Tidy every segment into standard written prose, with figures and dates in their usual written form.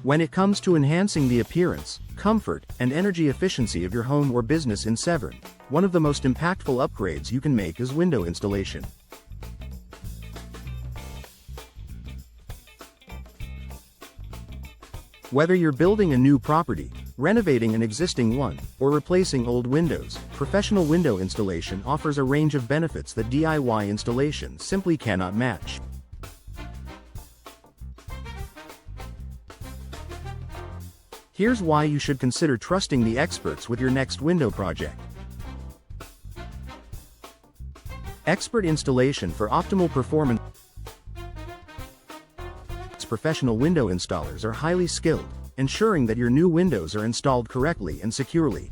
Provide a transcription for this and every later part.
When it comes to enhancing the appearance, comfort, and energy efficiency of your home or business in Severn, one of the most impactful upgrades you can make is window installation. Whether you're building a new property, renovating an existing one, or replacing old windows, professional window installation offers a range of benefits that DIY installation simply cannot match. Here's why you should consider trusting the experts with your next window project. Expert installation for optimal performance. Professional window installers are highly skilled, ensuring that your new windows are installed correctly and securely.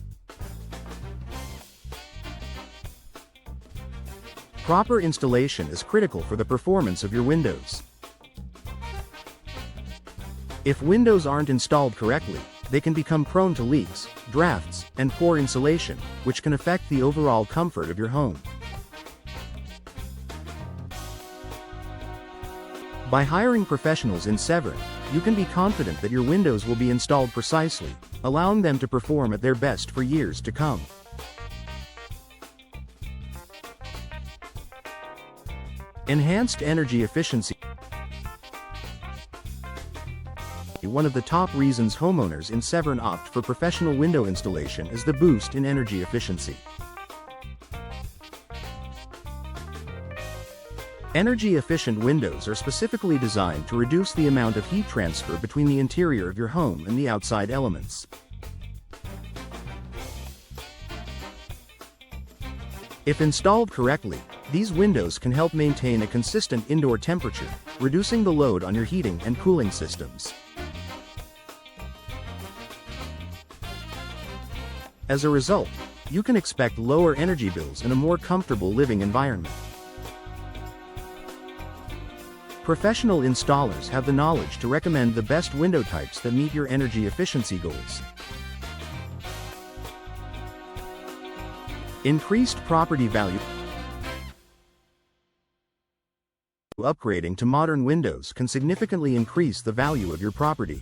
Proper installation is critical for the performance of your windows. If windows aren't installed correctly, they can become prone to leaks, drafts, and poor insulation, which can affect the overall comfort of your home. By hiring professionals in Severn, you can be confident that your windows will be installed precisely, allowing them to perform at their best for years to come. Enhanced energy efficiency. One of the top reasons homeowners in Severn opt for professional window installation is the boost in energy efficiency. Energy-efficient windows are specifically designed to reduce the amount of heat transfer between the interior of your home and the outside elements. If installed correctly, these windows can help maintain a consistent indoor temperature, reducing the load on your heating and cooling systems. As a result, you can expect lower energy bills and a more comfortable living environment. Professional installers have the knowledge to recommend the best window types that meet your energy efficiency goals. Increased property value. Upgrading to modern windows can significantly increase the value of your property.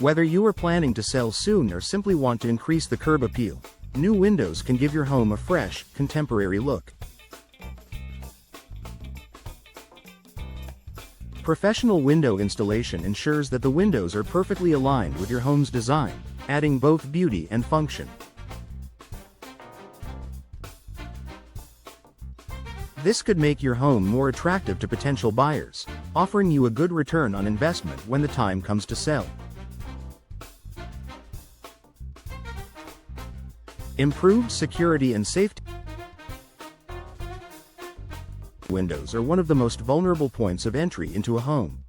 Whether you are planning to sell soon or simply want to increase the curb appeal, new windows can give your home a fresh, contemporary look. Professional window installation ensures that the windows are perfectly aligned with your home's design, adding both beauty and function. This could make your home more attractive to potential buyers, offering you a good return on investment when the time comes to sell. Improved security and safety. Windows are one of the most vulnerable points of entry into a home.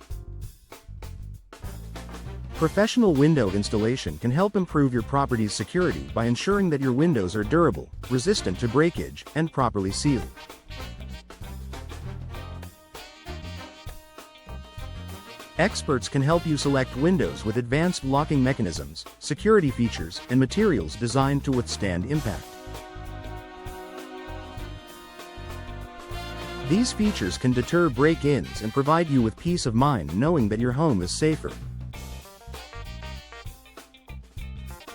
Professional window installation can help improve your property's security by ensuring that your windows are durable, resistant to breakage, and properly sealed. Experts can help you select windows with advanced locking mechanisms, security features, and materials designed to withstand impact. These features can deter break-ins and provide you with peace of mind knowing that your home is safer.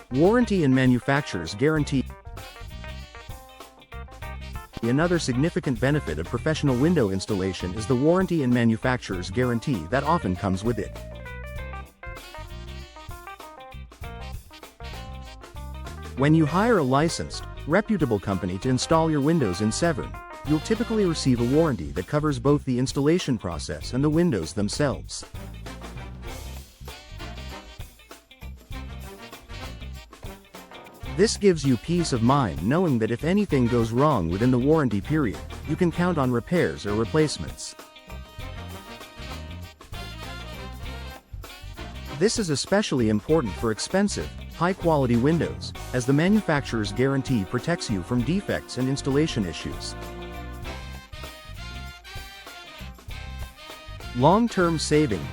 Warranty and manufacturer's guarantee. Another significant benefit of professional window installation is the warranty and manufacturer's guarantee that often comes with it. When you hire a licensed, reputable company to install your windows in Severn, you'll typically receive a warranty that covers both the installation process and the windows themselves. This gives you peace of mind knowing that if anything goes wrong within the warranty period, you can count on repairs or replacements. This is especially important for expensive, high-quality windows, as the manufacturer's guarantee protects you from defects and installation issues. Long-term saving.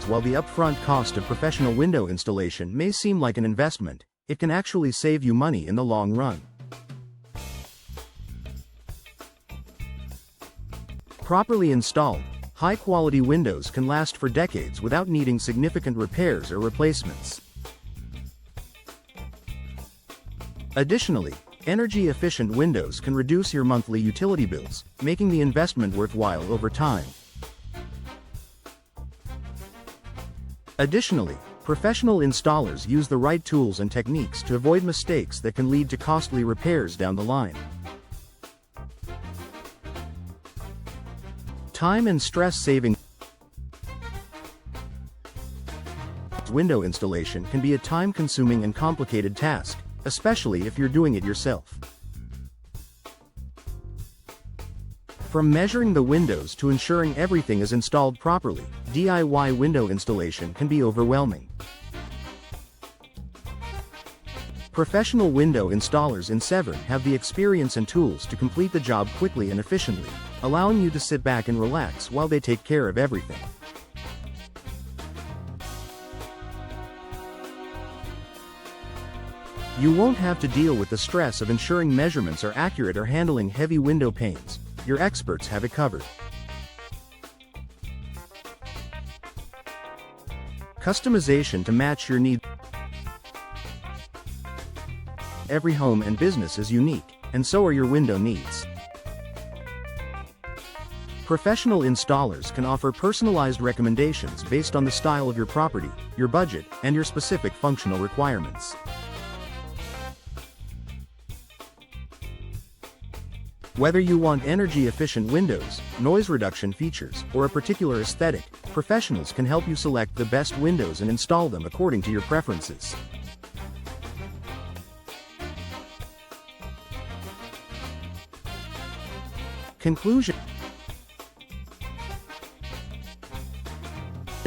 While the upfront cost of professional window installation may seem like an investment, it can actually save you money in the long run. Properly installed, high-quality windows can last for decades without needing significant repairs or replacements. Additionally, energy-efficient windows can reduce your monthly utility bills, making the investment worthwhile over time. Additionally, professional installers use the right tools and techniques to avoid mistakes that can lead to costly repairs down the line. Time and stress-saving. Window installation can be a time-consuming and complicated task, especially if you're doing it yourself. From measuring the windows to ensuring everything is installed properly, DIY window installation can be overwhelming. Professional window installers in Severn have the experience and tools to complete the job quickly and efficiently, allowing you to sit back and relax while they take care of everything. You won't have to deal with the stress of ensuring measurements are accurate or handling heavy window panes. Your experts have it covered. Customization to match your needs. Every home and business is unique, and so are your window needs. Professional installers can offer personalized recommendations based on the style of your property, your budget, and your specific functional requirements. Whether you want energy-efficient windows, noise reduction features, or a particular aesthetic, professionals can help you select the best windows and install them according to your preferences. Conclusion.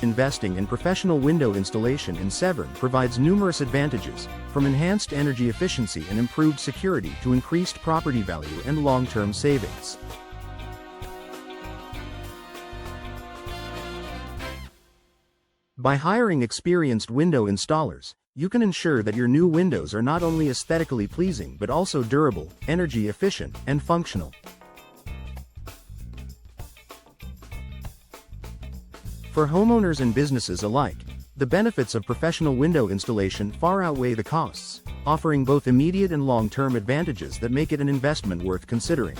Investing in professional window installation in Severn provides numerous advantages, from enhanced energy efficiency and improved security to increased property value and long-term savings. By hiring experienced window installers, you can ensure that your new windows are not only aesthetically pleasing but also durable, energy efficient, and functional. For homeowners and businesses alike, the benefits of professional window installation far outweigh the costs, offering both immediate and long-term advantages that make it an investment worth considering.